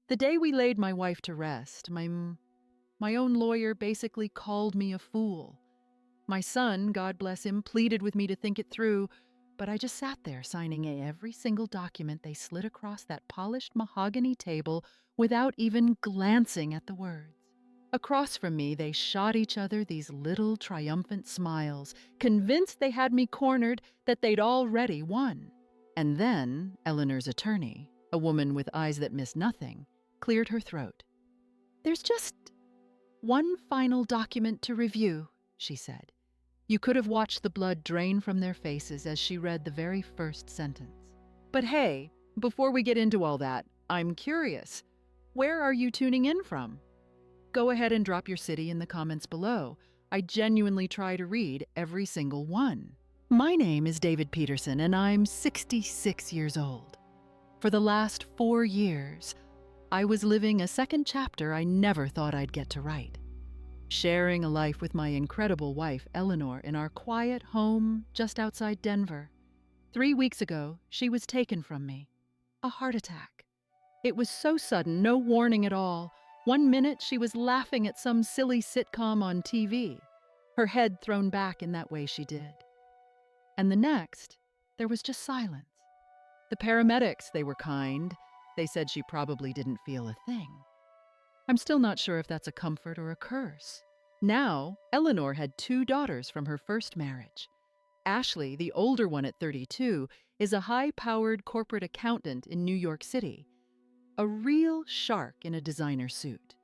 The day we laid my wife to rest, my own lawyer basically called me a fool. My son, God bless him, pleaded with me to think it through, but I just sat there signing every single document they slid across that polished mahogany table without even glancing at the words. Across from me, they shot each other these little triumphant smiles, convinced they had me cornered, that they'd already won. And then Eleanor's attorney, a woman with eyes that miss nothing, cleared her throat. "There's just one final document to review," she said. You could have watched the blood drain from their faces as she read the very first sentence. But hey, before we get into all that, I'm curious. Where are you tuning in from? Go ahead and drop your city in the comments below. I genuinely try to read every single one. My name is David Peterson, and I'm 66 years old. For the last 4 years, I was living a second chapter I never thought I'd get to write. Sharing a life with my incredible wife, Eleanor, in our quiet home just outside Denver. 3 weeks ago, she was taken from me. A heart attack. It was so sudden, no warning at all. One minute, she was laughing at some silly sitcom on TV, her head thrown back in that way she did. And the next, there was just silence. The paramedics, they were kind. They said she probably didn't feel a thing. I'm still not sure if that's a comfort or a curse. Now, Eleanor had 2 daughters from her first marriage. Ashley, the older one at 32, is a high-powered corporate accountant in New York City, a real shark in a designer suit.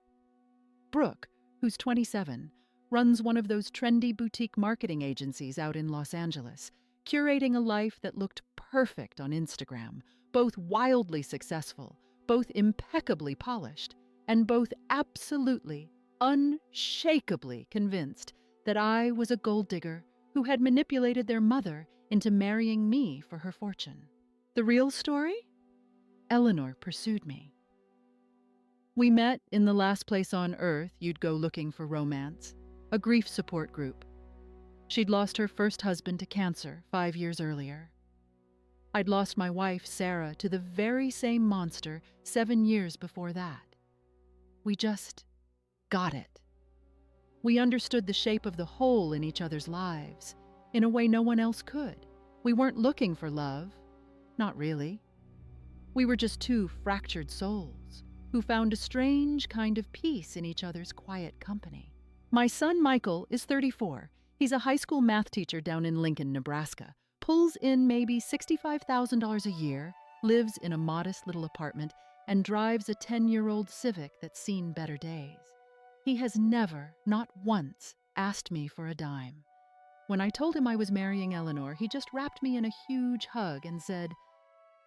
Brooke, who's 27, runs one of those trendy boutique marketing agencies out in Los Angeles, curating a life that looked perfect on Instagram, both wildly successful, both impeccably polished, and both absolutely, unshakably convinced that I was a gold digger who had manipulated their mother into marrying me for her fortune. The real story? Eleanor pursued me. We met in the last place on earth you'd go looking for romance, a grief support group. She'd lost her first husband to cancer 5 years earlier. I'd lost my wife, Sarah, to the very same monster 7 years before that. We just got it. We understood the shape of the hole in each other's lives in a way no one else could. We weren't looking for love. Not really. We were just 2 fractured souls who found a strange kind of peace in each other's quiet company. My son, Michael, is 34. He's a high school math teacher down in Lincoln, Nebraska, pulls in maybe $65,000 a year, lives in a modest little apartment, and drives a 10-year-old Civic that's seen better days. He has never, not once, asked me for a dime. When I told him I was marrying Eleanor, he just wrapped me in a huge hug and said,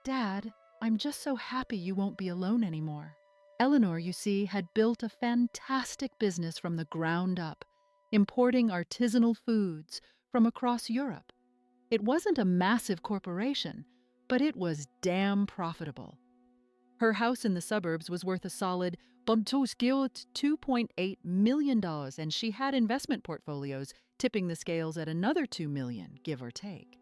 "Dad, I'm just so happy you won't be alone anymore." Eleanor, you see, had built a fantastic business from the ground up, importing artisanal foods from across Europe. It wasn't a massive corporation, but it was damn profitable. Her house in the suburbs was worth a solid $2.8 million, and she had investment portfolios tipping the scales at another $2 million, give or take.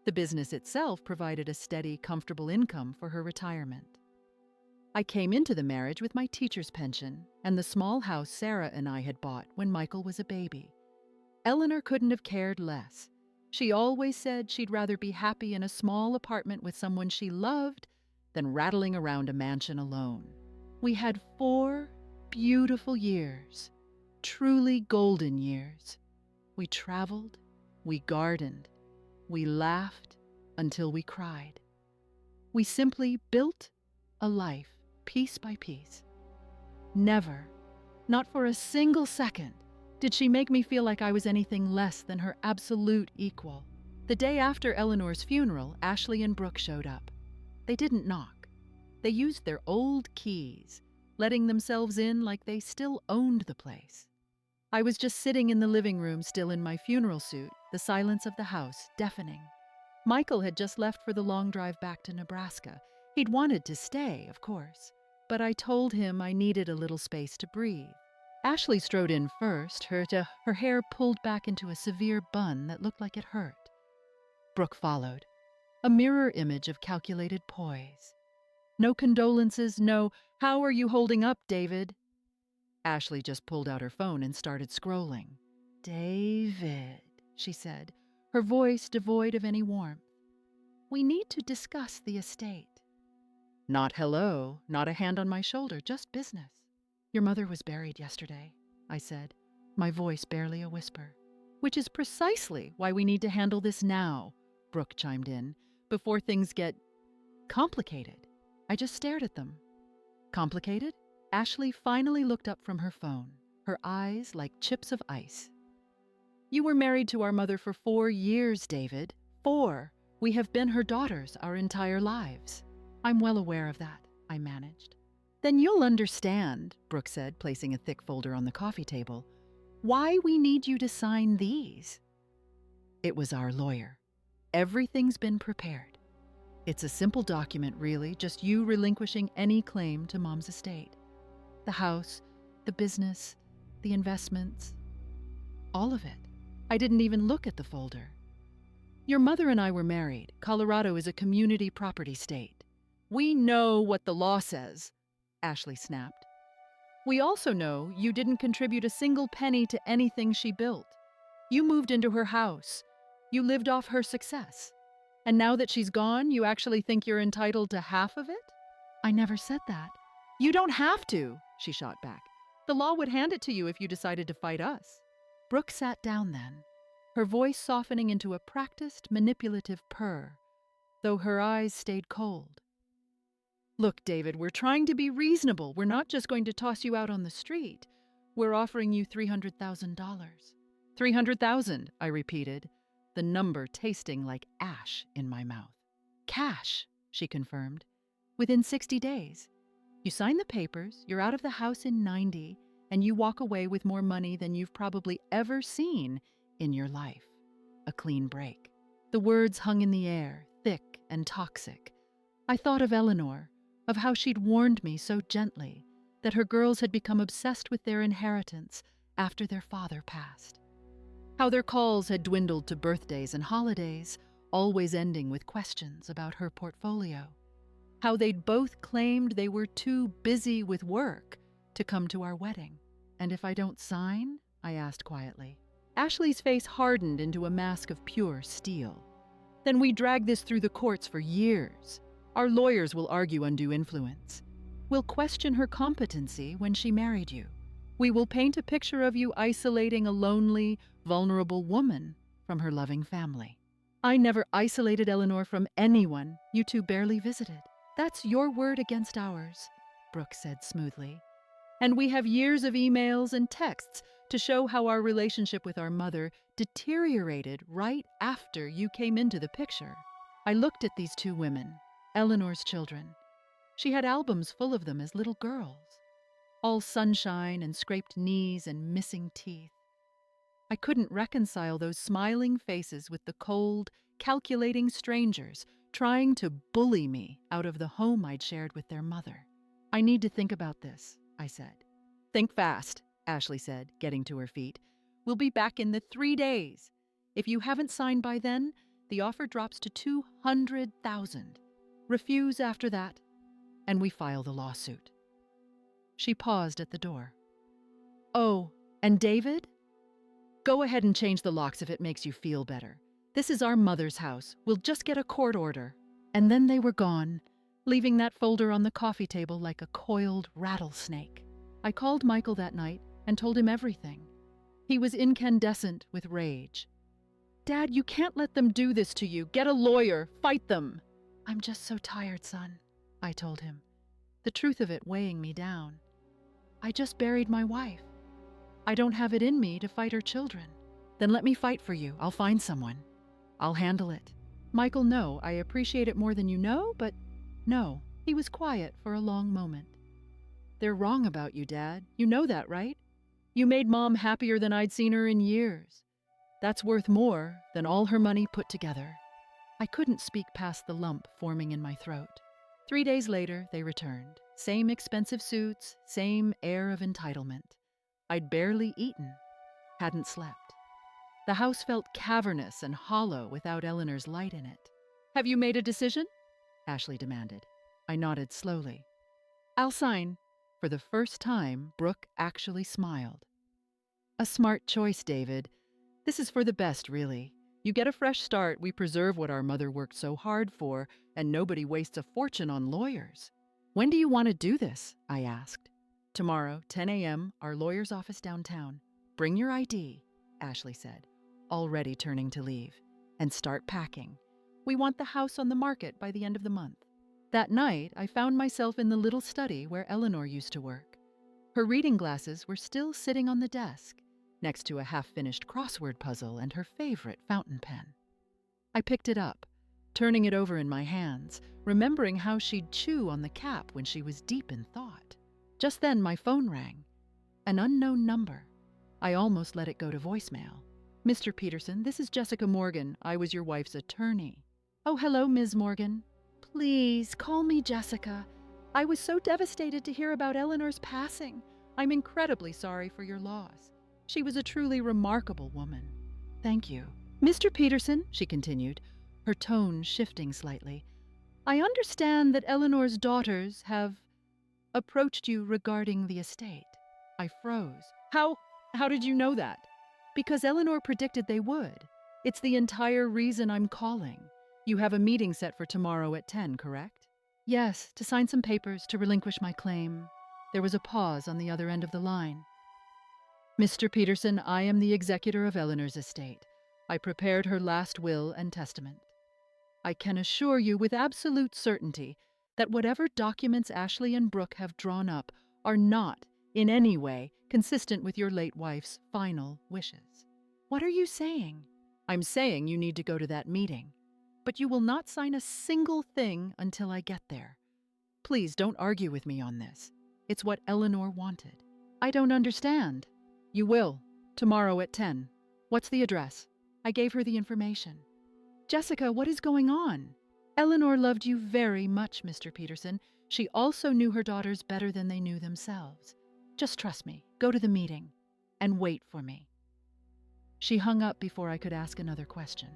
The business itself provided a steady, comfortable income for her retirement. I came into the marriage with my teacher's pension and the small house Sarah and I had bought when Michael was a baby. Eleanor couldn't have cared less. She always said she'd rather be happy in a small apartment with someone she loved than rattling around a mansion alone. We had 4 beautiful years, truly golden years. We traveled, we gardened, we laughed until we cried. We simply built a life piece by piece. Never, not for a single second, did she make me feel like I was anything less than her absolute equal. The day after Eleanor's funeral, Ashley and Brooke showed up. They didn't knock. They used their old keys, letting themselves in like they still owned the place. I was just sitting in the living room, still in my funeral suit, the silence of the house deafening. Michael had just left for the long drive back to Nebraska. He'd wanted to stay, of course, but I told him I needed a little space to breathe. Ashley strode in first, her hair pulled back into a severe bun that looked like it hurt. Brooke followed, a mirror image of calculated poise. No condolences, no, "How are you holding up, David?" Ashley just pulled out her phone and started scrolling. "David," she said, her voice devoid of any warmth. "We need to discuss the estate." Not hello, not a hand on my shoulder, just business. "Your mother was buried yesterday," I said, my voice barely a whisper. "Which is precisely why we need to handle this now," Brooke chimed in, "before things get complicated." I just stared at them. Complicated? Ashley finally looked up from her phone, her eyes like chips of ice. "You were married to our mother for 4 years, David. 4. We have been her daughters our entire lives." "I'm well aware of that," I managed. "Then you'll understand," Brooke said, placing a thick folder on the coffee table, "why we need you to sign these." It was our lawyer. "Everything's been prepared. It's a simple document, really, just you relinquishing any claim to Mom's estate. The house, the business, the investments, all of it. I didn't even look at the folder. Your mother and I were married. Colorado is a community property state. We know what the law says," Ashley snapped. "We also know you didn't contribute a single penny to anything she built. You moved into her house. You lived off her success. And now that she's gone, you actually think you're entitled to half of it?" "I never said that." "You don't have to," she shot back. "The law would hand it to you if you decided to fight us." Brooke sat down then, her voice softening into a practiced, manipulative purr, though her eyes stayed cold. "Look, David, we're trying to be reasonable. We're not just going to toss you out on the street. We're offering you $300,000. $300,000, I repeated, the number tasting like ash in my mouth. "Cash," she confirmed, "within 60 days. You sign the papers, you're out of the house in 90, and you walk away with more money than you've probably ever seen in your life. A clean break." The words hung in the air, thick and toxic. I thought of Eleanor, of how she'd warned me so gently that her girls had become obsessed with their inheritance after their father passed. How their calls had dwindled to birthdays and holidays, always ending with questions about her portfolio. How they'd both claimed they were too busy with work to come to our wedding. "And if I don't sign?" I asked quietly. Ashley's face hardened into a mask of pure steel. "Then we drag this through the courts for years. Our lawyers will argue undue influence. We'll question her competency when she married you. We will paint a picture of you isolating a lonely, vulnerable woman from her loving family." "I never isolated Eleanor from anyone. You two barely visited." "That's your word against ours," Brooke said smoothly. "And we have years of emails and texts to show how our relationship with our mother deteriorated right after you came into the picture." I looked at these two women, Eleanor's children. She had albums full of them as little girls, all sunshine and scraped knees and missing teeth. I couldn't reconcile those smiling faces with the cold, calculating strangers trying to bully me out of the home I'd shared with their mother. "I need to think about this," I said. "Think fast," Ashley said, getting to her feet. "We'll be back in the 3 days. If you haven't signed by then, the offer drops to $200,000. Refuse after that, and we file the lawsuit." She paused at the door. "Oh, and David? Go ahead and change the locks if it makes you feel better. This is our mother's house. We'll just get a court order." And then they were gone, leaving that folder on the coffee table like a coiled rattlesnake. I called Michael that night and told him everything. He was incandescent with rage. "Dad, you can't let them do this to you. Get a lawyer. Fight them." "I'm just so tired, son," I told him, the truth of it weighing me down. "I just buried my wife. I don't have it in me to fight her children." "Then let me fight for you. I'll find someone. I'll handle it." "Michael, no. I appreciate it more than you know, but no." He was quiet for a long moment. "They're wrong about you, Dad. You know that, right? You made Mom happier than I'd seen her in years. That's worth more than all her money put together." I couldn't speak past the lump forming in my throat. 3 days later, they returned. Same expensive suits, same air of entitlement. I'd barely eaten, hadn't slept. The house felt cavernous and hollow without Eleanor's light in it. "Have you made a decision?" Ashley demanded. I nodded slowly. I'll sign. For the first time, Brooke actually smiled. A smart choice, David. This is for the best, really. You get a fresh start, we preserve what our mother worked so hard for, and nobody wastes a fortune on lawyers. When do you want to do this? I asked. Tomorrow, 10 a.m., our lawyer's office downtown. Bring your ID, Ashley said, already turning to leave, and start packing. We want the house on the market by the end of the month. That night, I found myself in the little study where Eleanor used to work. Her reading glasses were still sitting on the desk, next to a half-finished crossword puzzle and her favorite fountain pen. I picked it up, turning it over in my hands, remembering how she'd chew on the cap when she was deep in thought. Just then, my phone rang. An unknown number. I almost let it go to voicemail. Mr. Peterson, this is Jessica Morgan. I was your wife's attorney. Oh, hello, Ms. Morgan. Please, call me Jessica. I was so devastated to hear about Eleanor's passing. I'm incredibly sorry for your loss. She was a truly remarkable woman. Thank you. Mr. Peterson, she continued, her tone shifting slightly, I understand that Eleanor's daughters have approached you regarding the estate. I froze. How did you know that? Because Eleanor predicted they would. It's the entire reason I'm calling. You have a meeting set for tomorrow at 10, correct? Yes, to sign some papers to relinquish my claim. There was a pause on the other end of the line. Mr. Peterson, I am the executor of Eleanor's estate. I prepared her last will and testament. I can assure you with absolute certainty that whatever documents Ashley and Brooke have drawn up are not, in any way, consistent with your late wife's final wishes. What are you saying? I'm saying you need to go to that meeting, but you will not sign a single thing until I get there. Please don't argue with me on this. It's what Eleanor wanted. I don't understand. You will, tomorrow at 10. What's the address? I gave her the information. Jessica, what is going on? Eleanor loved you very much, Mr. Peterson. She also knew her daughters better than they knew themselves. Just trust me, go to the meeting, and wait for me. She hung up before I could ask another question.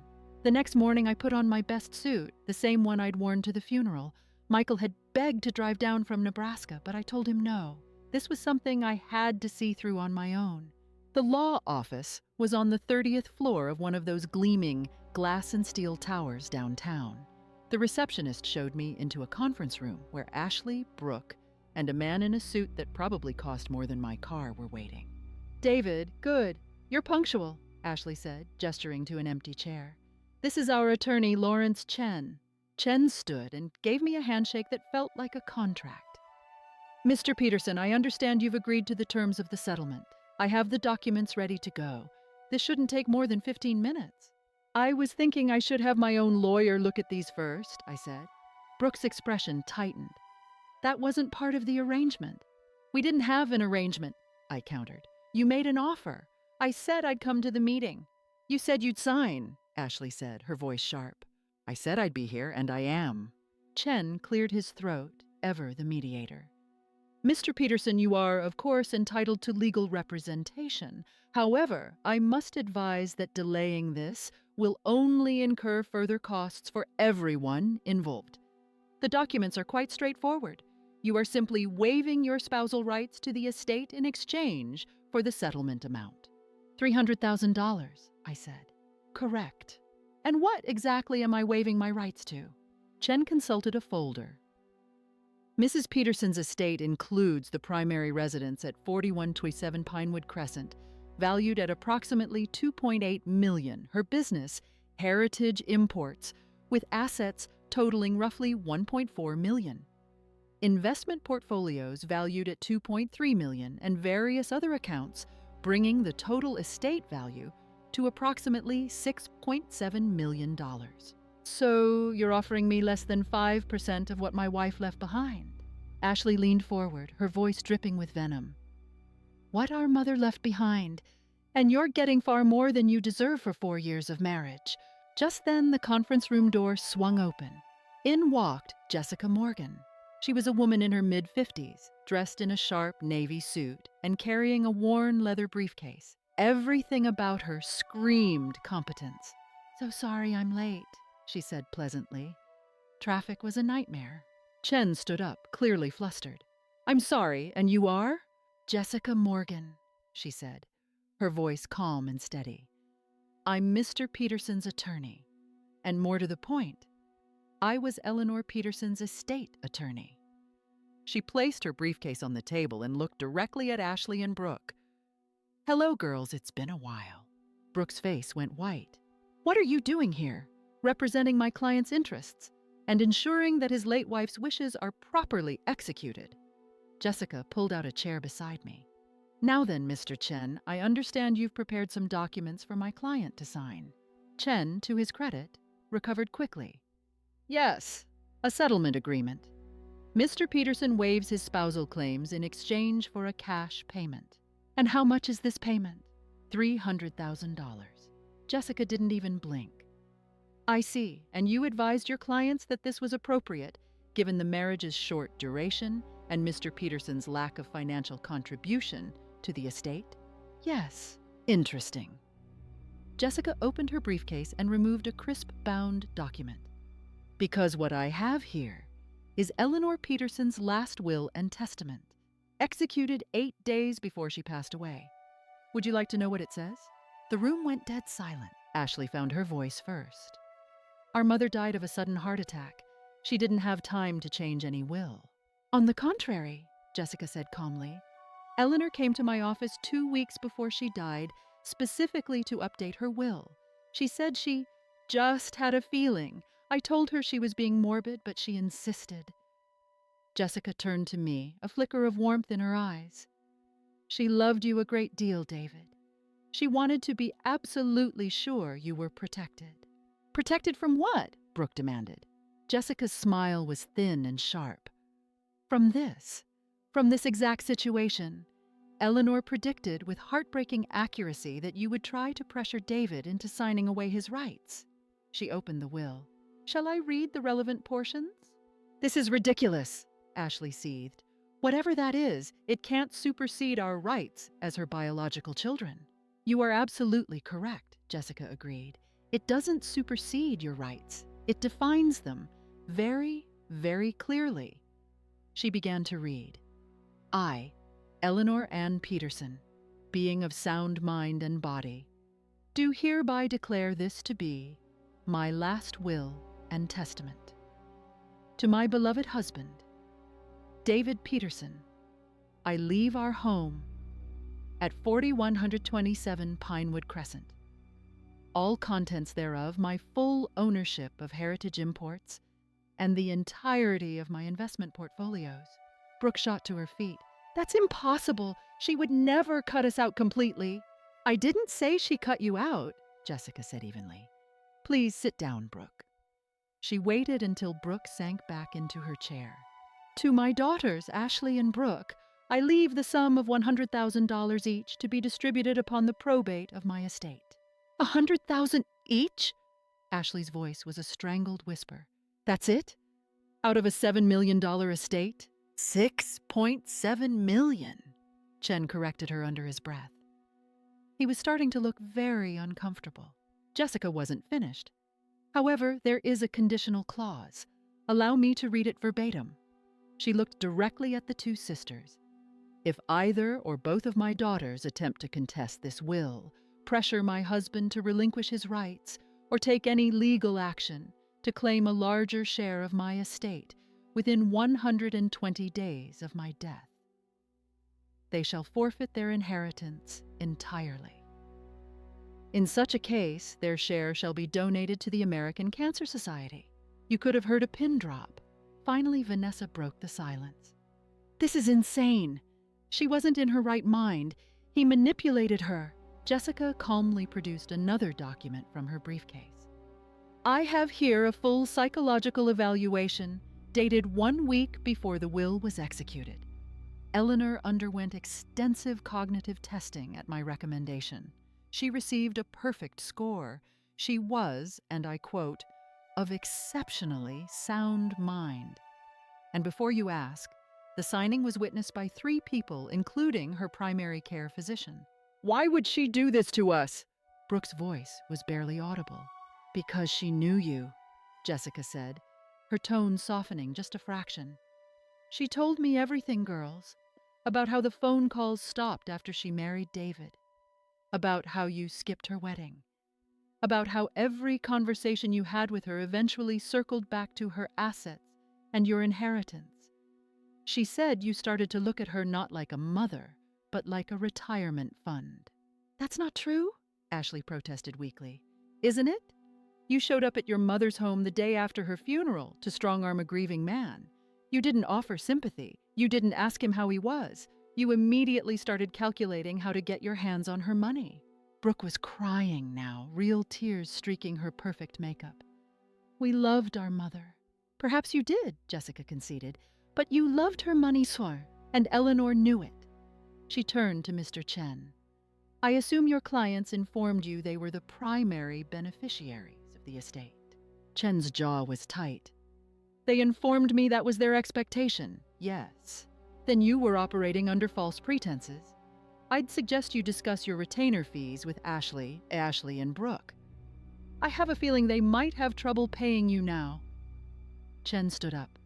The next morning, I put on my best suit, the same one I'd worn to the funeral. Michael had begged to drive down from Nebraska, but I told him no. This was something I had to see through on my own. The law office was on the 30th floor of one of those gleaming glass and steel towers downtown. The receptionist showed me into a conference room where Ashley, Brooke, and a man in a suit that probably cost more than my car were waiting. David, good. You're punctual, Ashley said, gesturing to an empty chair. This is our attorney, Lawrence Chen. Chen stood and gave me a handshake that felt like a contract. Mr. Peterson, I understand you've agreed to the terms of the settlement. I have the documents ready to go. This shouldn't take more than 15 minutes. I was thinking I should have my own lawyer look at these first, I said. Brooke's expression tightened. That wasn't part of the arrangement. We didn't have an arrangement, I countered. You made an offer. I said I'd come to the meeting. You said you'd sign, Ashley said, her voice sharp. I said I'd be here, and I am. Chen cleared his throat, ever the mediator. Mr. Peterson, you are, of course, entitled to legal representation. However, I must advise that delaying this will only incur further costs for everyone involved. The documents are quite straightforward. You are simply waiving your spousal rights to the estate in exchange for the settlement amount. $300,000, I said. Correct. And what exactly am I waiving my rights to? Chen consulted a folder. Mrs. Peterson's estate includes the primary residence at 4127 Pinewood Crescent, valued at approximately $2.8 million. Her business, Heritage Imports, with assets totaling roughly $1.4 million. Investment portfolios valued at $2.3 million and various other accounts, bringing the total estate value to approximately $6.7 million. So you're offering me less than 5% of what my wife left behind? Ashley leaned forward, her voice dripping with venom. What our mother left behind, and you're getting far more than you deserve for 4 years of marriage. Just then the conference room door swung open. In walked Jessica Morgan. She was a woman in her mid-50s, dressed in a sharp navy suit and carrying a worn leather briefcase. Everything about her screamed competence. So sorry I'm late, she said pleasantly. Traffic was a nightmare. Chen stood up, clearly flustered. I'm sorry, and you are? Jessica Morgan, she said, her voice calm and steady. I'm Mr. Peterson's attorney. And more to the point, I was Eleanor Peterson's estate attorney. She placed her briefcase on the table and looked directly at Ashley and Brooke. Hello, girls, it's been a while. Brooke's face went white. What are you doing here? Representing my client's interests and ensuring that his late wife's wishes are properly executed. Jessica pulled out a chair beside me. Now then, Mr. Chen, I understand you've prepared some documents for my client to sign. Chen, to his credit, recovered quickly. Yes, a settlement agreement. Mr. Peterson waives his spousal claims in exchange for a cash payment. And how much is this payment? $300,000. Jessica didn't even blink. I see, and you advised your clients that this was appropriate, given the marriage's short duration and Mr. Peterson's lack of financial contribution to the estate? Yes. Interesting. Jessica opened her briefcase and removed a crisp-bound document. Because what I have here is Eleanor Peterson's last will and testament, executed 8 days before she passed away. Would you like to know what it says? The room went dead silent. Ashley found her voice first. Our mother died of a sudden heart attack. She didn't have time to change any will. On the contrary, Jessica said calmly, Eleanor came to my office 2 weeks before she died, specifically to update her will. She said she just had a feeling. I told her she was being morbid, but she insisted. Jessica turned to me, a flicker of warmth in her eyes. She loved you a great deal, David. She wanted to be absolutely sure you were protected. Protected from what? Brooke demanded. Jessica's smile was thin and sharp. From this exact situation, Eleanor predicted with heartbreaking accuracy that you would try to pressure David into signing away his rights. She opened the will. Shall I read the relevant portions? This is ridiculous, Ashley seethed. Whatever that is, it can't supersede our rights as her biological children. You are absolutely correct, Jessica agreed. It doesn't supersede your rights. It defines them very, very clearly. She began to read. I, Eleanor Ann Peterson, being of sound mind and body, do hereby declare this to be my last will and testament. To my beloved husband, David Peterson, I leave our home at 4127 Pinewood Crescent. All contents thereof, my full ownership of Heritage Imports, and the entirety of my investment portfolios. Brooke shot to her feet. That's impossible. She would never cut us out completely. I didn't say she cut you out, Jessica said evenly. Please sit down, Brooke. She waited until Brooke sank back into her chair. To my daughters, Ashley and Brooke, I leave the sum of $100,000 each to be distributed upon the probate of my estate. $100,000 each? Ashley's voice was a strangled whisper. That's it? Out of a $7 million estate? $6.7 million, Chen corrected her under his breath. He was starting to look very uncomfortable. Jessica wasn't finished. However, there is a conditional clause. Allow me to read it verbatim. She looked directly at the two sisters. If either or both of my daughters attempt to contest this will, pressure my husband to relinquish his rights, or take any legal action to claim a larger share of my estate within 120 days of my death, they shall forfeit their inheritance entirely. In such a case, their share shall be donated to the American Cancer Society. You could have heard a pin drop. Finally, Vanessa broke the silence. This is insane. She wasn't in her right mind. He manipulated her. Jessica calmly produced another document from her briefcase. I have here a full psychological evaluation dated 1 week before the will was executed. Eleanor underwent extensive cognitive testing at my recommendation. She received a perfect score. She was, and I quote, of exceptionally sound mind. And before you ask, the signing was witnessed by 3 people, including her primary care physician. Why would she do this to us? Brooke's voice was barely audible. Because she knew you, Jessica said, her tone softening just a fraction. "She told me everything, girls. About how the phone calls stopped after she married David. About how you skipped her wedding. About how every conversation you had with her eventually circled back to her assets and your inheritance. She said you started to look at her not like a mother, but like a retirement fund." "That's not true," Ashley protested weakly. "Isn't it? You showed up at your mother's home the day after her funeral to strong-arm a grieving man. You didn't offer sympathy. You didn't ask him how he was. You immediately started calculating how to get your hands on her money." Brooke was crying now, real tears streaking her perfect makeup. "We loved our mother." "Perhaps you did," Jessica conceded, "but you loved her money soir, and Eleanor knew it." She turned to Mr. Chen. "I assume your clients informed you they were the primary beneficiaries of the estate." Chen's jaw was tight. "They informed me that was their expectation, yes. Then you were operating under false pretenses. I'd suggest you discuss your retainer fees with Ashley, and Brooke. I have a feeling they might have trouble paying you now." Chen stood up.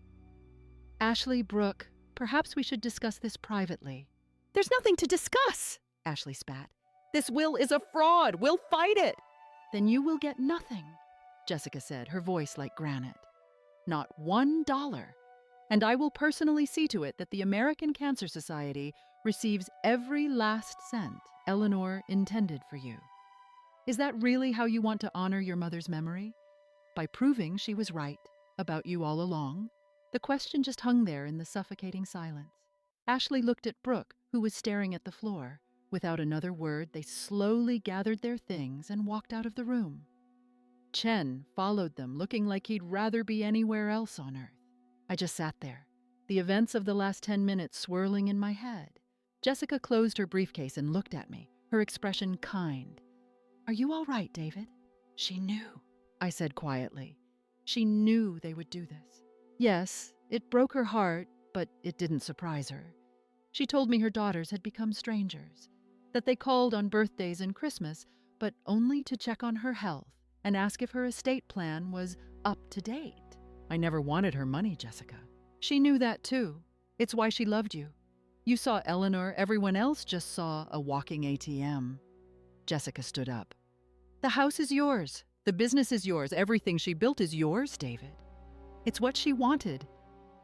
"Ashley, Brooke, perhaps we should discuss this privately." "There's nothing to discuss," Ashley spat. "This will is a fraud. We'll fight it." "Then you will get nothing," Jessica said, her voice like granite. "Not $1. And I will personally see to it that the American Cancer Society receives every last cent Eleanor intended for you. Is that really how you want to honor your mother's memory? By proving she was right about you all along?" The question just hung there in the suffocating silence. Ashley looked at Brooke, who was staring at the floor. Without another word, they slowly gathered their things and walked out of the room. Chen followed them, looking like he'd rather be anywhere else on earth. I just sat there, the events of the last 10 minutes swirling in my head. Jessica closed her briefcase and looked at me, her expression kind. "Are you all right, David?" "She knew," I said quietly. "She knew they would do this." Yes, it broke her heart, but it didn't surprise her. She told me her daughters had become strangers, that they called on birthdays and Christmas, but only to check on her health and ask if her estate plan was up to date. I never wanted her money, Jessica. She knew that too. It's why she loved you. You saw Eleanor, everyone else just saw a walking ATM. Jessica stood up. "The house is yours. The business is yours. Everything she built is yours, David. It's what she wanted.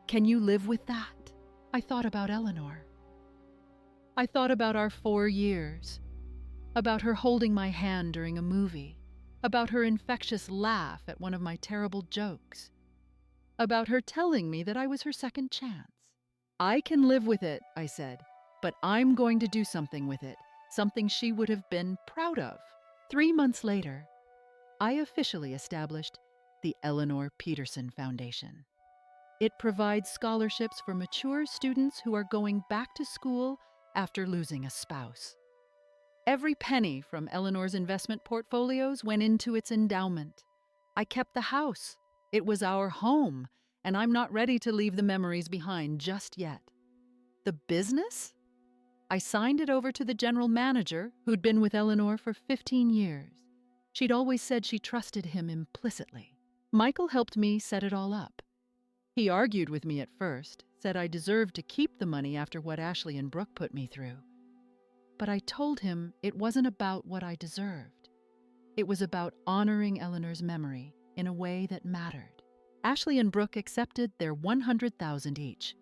Can you live with that?" I thought about Eleanor. I thought about our 4 years, about her holding my hand during a movie, about her infectious laugh at one of my terrible jokes, about her telling me that I was her second chance. "I can live with it," I said, "but I'm going to do something with it, something she would have been proud of." 3 months later, I officially established the Eleanor Peterson Foundation. It provides scholarships for mature students who are going back to school after losing a spouse. Every penny from Eleanor's investment portfolios went into its endowment. I kept the house. It was our home, and I'm not ready to leave the memories behind just yet. The business? I signed it over to the general manager, who'd been with Eleanor for 15 years. She'd always said she trusted him implicitly. Michael helped me set it all up. He argued with me at first, said I deserved to keep the money after what Ashley and Brooke put me through. But I told him it wasn't about what I deserved. It was about honoring Eleanor's memory in a way that mattered. Ashley and Brooke accepted their $100,000 each.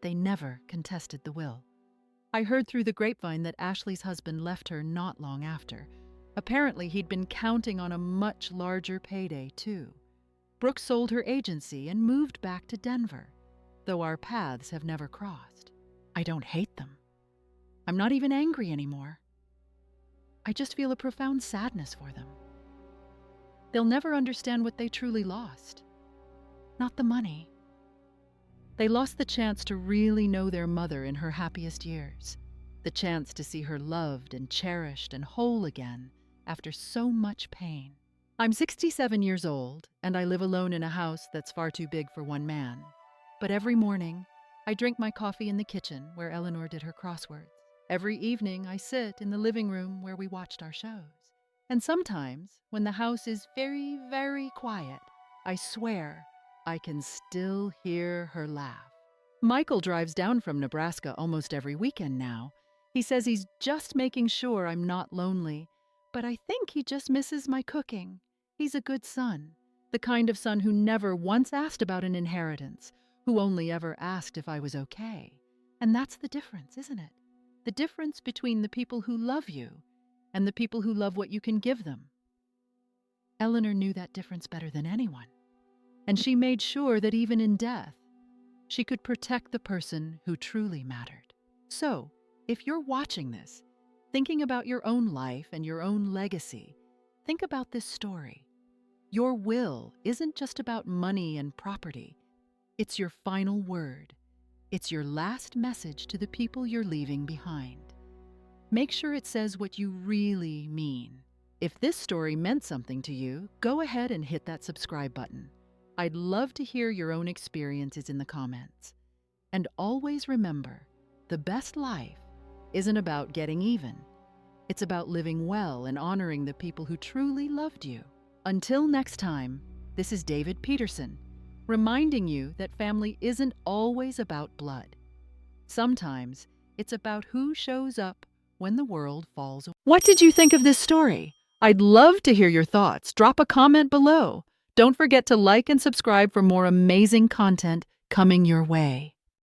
They never contested the will. I heard through the grapevine that Ashley's husband left her not long after. Apparently, he'd been counting on a much larger payday, too. Brooke sold her agency and moved back to Denver, though our paths have never crossed. I don't hate them. I'm not even angry anymore. I just feel a profound sadness for them. They'll never understand what they truly lost. Not the money. They lost the chance to really know their mother in her happiest years, the chance to see her loved and cherished and whole again after so much pain. I'm 67 years old, and I live alone in a house that's far too big for one man. But every morning, I drink my coffee in the kitchen where Eleanor did her crosswords. Every evening, I sit in the living room where we watched our shows. And sometimes, when the house is very, very quiet, I swear I can still hear her laugh. Michael drives down from Nebraska almost every weekend now. He says he's just making sure I'm not lonely, but I think he just misses my cooking. He's a good son, the kind of son who never once asked about an inheritance, who only ever asked if I was okay. And that's the difference, isn't it? The difference between the people who love you and the people who love what you can give them. Eleanor knew that difference better than anyone, and she made sure that even in death, she could protect the person who truly mattered. So, if you're watching this, thinking about your own life and your own legacy, think about this story. Your will isn't just about money and property. It's your final word. It's your last message to the people you're leaving behind. Make sure it says what you really mean. If this story meant something to you, go ahead and hit that subscribe button. I'd love to hear your own experiences in the comments. And always remember, the best life isn't about getting even. It's about living well and honoring the people who truly loved you. Until next time, this is David Peterson, reminding you that family isn't always about blood. Sometimes it's about who shows up when the world falls away. What did you think of this story? I'd love to hear your thoughts. Drop a comment below. Don't forget to like and subscribe for more amazing content coming your way.